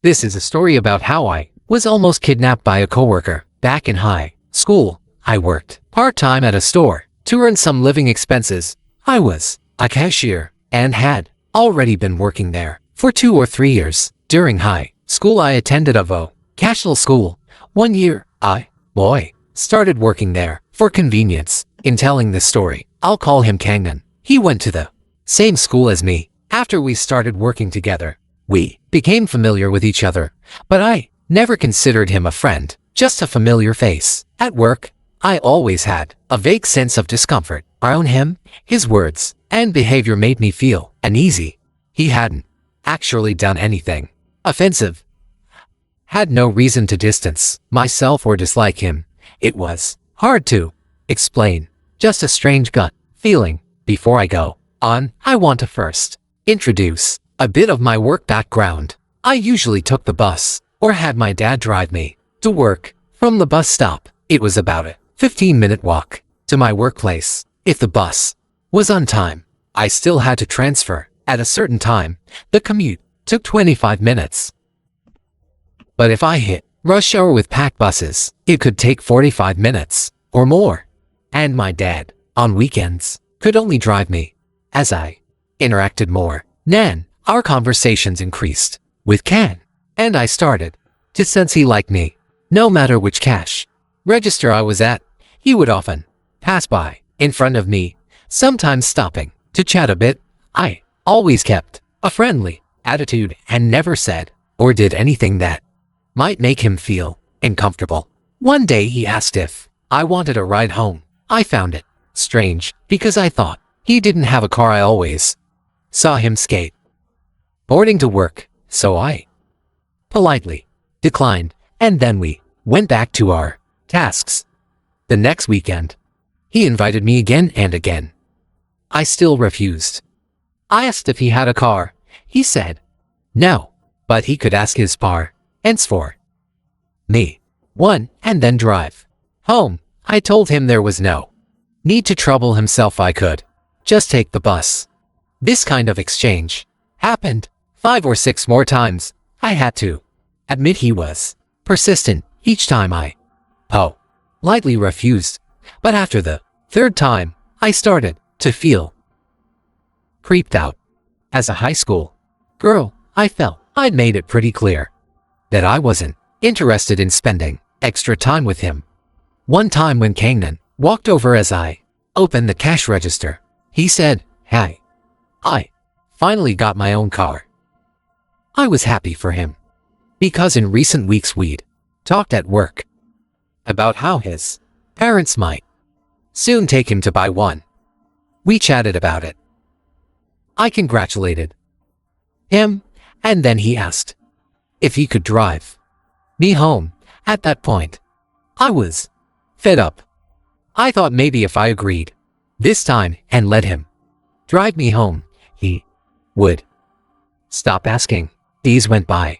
This is a story about how I was almost kidnapped by a coworker. Back in high school, I worked part-time at a store to earn some living expenses. I was a cashier and had already been working there for 2 or 3 years. During high school, I attended a vocational school. 1 year, I started working there. For convenience, in telling this story, I'll call him Kangnan. He went to the same school as me. After we started working together, we became familiar with each other, but I never considered him a friend, just a familiar face. At work, I always had a vague sense of discomfort around him. His words and behavior made me feel uneasy. He hadn't actually done anything offensive. Had no reason to distance myself or dislike him. It was hard to explain, just a strange gut feeling. Before I go on, I want to first introduce a bit of my work background. I usually took the bus or had my dad drive me to work. From the bus stop, it was about a 15-minute walk to my workplace. If the bus was on time, I still had to transfer at a certain time. The commute took 25 minutes. But if I hit rush hour with packed buses, it could take 45 minutes or more. And my dad, on weekends, could only drive me. As I interacted more, our conversations increased with Can, and I started to sense he liked me. No matter which cash register I was at, he would often pass by in front of me, sometimes stopping to chat a bit. I always kept a friendly attitude and never said or did anything that might make him feel uncomfortable. One day he asked if I wanted a ride home. I found it strange because I thought he didn't have a car. I always saw him skateboarding to work, so I politely declined, and then we went back to our tasks. The next weekend, he invited me again and again. I still refused. I asked if he had a car. He said no, but he could ask his parents for me one and then drive home. I told him there was no need to trouble himself. I could just take the bus. This kind of exchange happened 5 or 6 more times. I had to admit he was persistent. Each time I politely refused, but after the 3rd time, I started to feel creeped out. As a high school girl, I felt I'd made it pretty clear that I wasn't interested in spending extra time with him. One time when Kangnan walked over as I opened the cash register, he said, "Hey, I finally got my own car." I was happy for him, because in recent weeks we'd talked at work about how his parents might soon take him to buy one. We chatted about it. I congratulated him, and then he asked if he could drive me home. At that point, I was fed up. I thought maybe if I agreed this time and let him drive me home, he would stop asking. Days went by,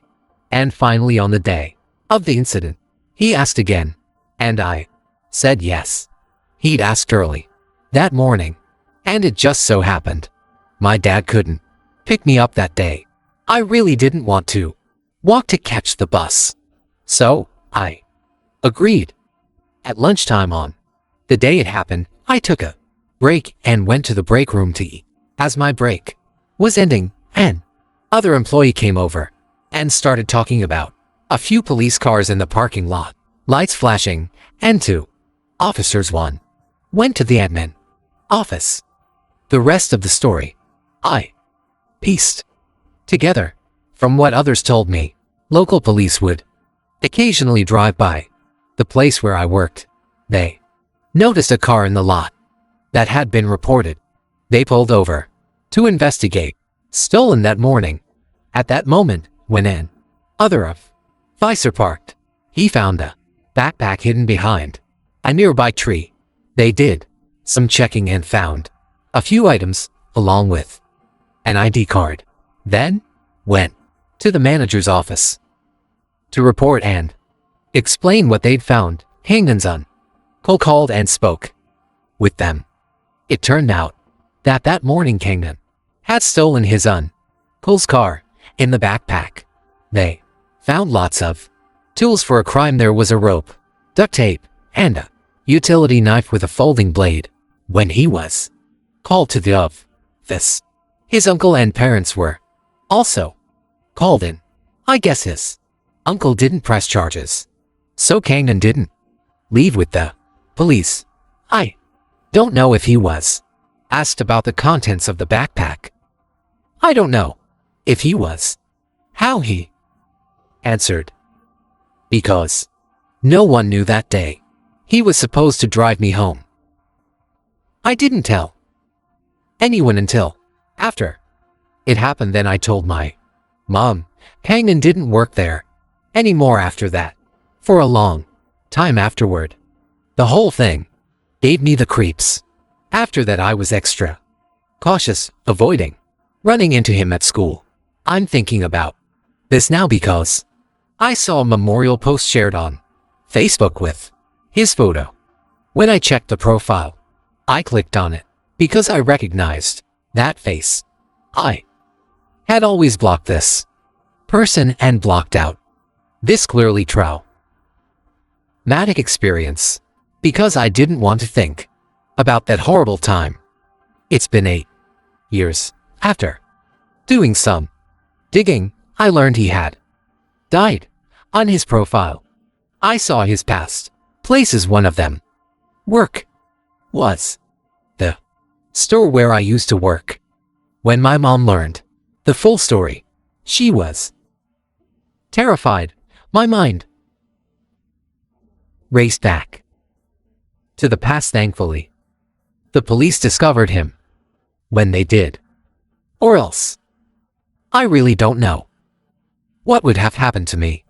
and finally on the day of the incident, he asked again, and I said yes. He'd asked early that morning, and it just so happened my dad couldn't pick me up that day. I really didn't want to walk to catch the bus, so I agreed. At lunchtime on the day it happened, I took a break and went to the break room to eat. As my break was ending, an other employee came over and started talking about a few police cars in the parking lot, lights flashing, and 2 officers. One went to the admin office. The rest of the story I pieced together from what others told me. Local police would occasionally drive by the place where I worked. They noticed a car in the lot that had been reported. They pulled over to investigate. Stolen that morning. At that moment, when an other officer parked, he found a backpack hidden behind a nearby tree. They did some checking and found a few items, along with an ID card. Then went to the manager's office to report and explain what they'd found. Kangnan's uncle called and spoke with them. It turned out that morning Kangnan had stolen his uncle's car in the backpack. They Found lots of tools for a crime. There was a rope, duct tape, and a utility knife with a folding blade. When he was called to the office, his uncle and parents were also called in. I guess his uncle didn't press charges, so Kangnan didn't leave with the police. I don't know if he was asked about the contents of the backpack. I don't know if he was. How he answered. Because no one knew that day. He was supposed to drive me home. I didn't tell anyone until after it happened. Then I told my mom. Kangnan didn't work there anymore after that. For a long time afterward. The whole thing gave me the creeps. After that I was extra cautious, avoiding running into him at school. I'm thinking about this now because I saw a memorial post shared on Facebook with his photo. When I checked the profile, I clicked on it because I recognized that face. I had always blocked this person and blocked out this clearly traumatic experience because I didn't want to think about that horrible time. It's been 8 years after doing some digging. I learned he had died. On his profile, I saw his past places. One of them work was the store where I used to work. When my mom learned the full story, she was terrified. My mind raced back to the past. Thankfully, the police discovered him when they did. Or else, I really don't know what would have happened to me.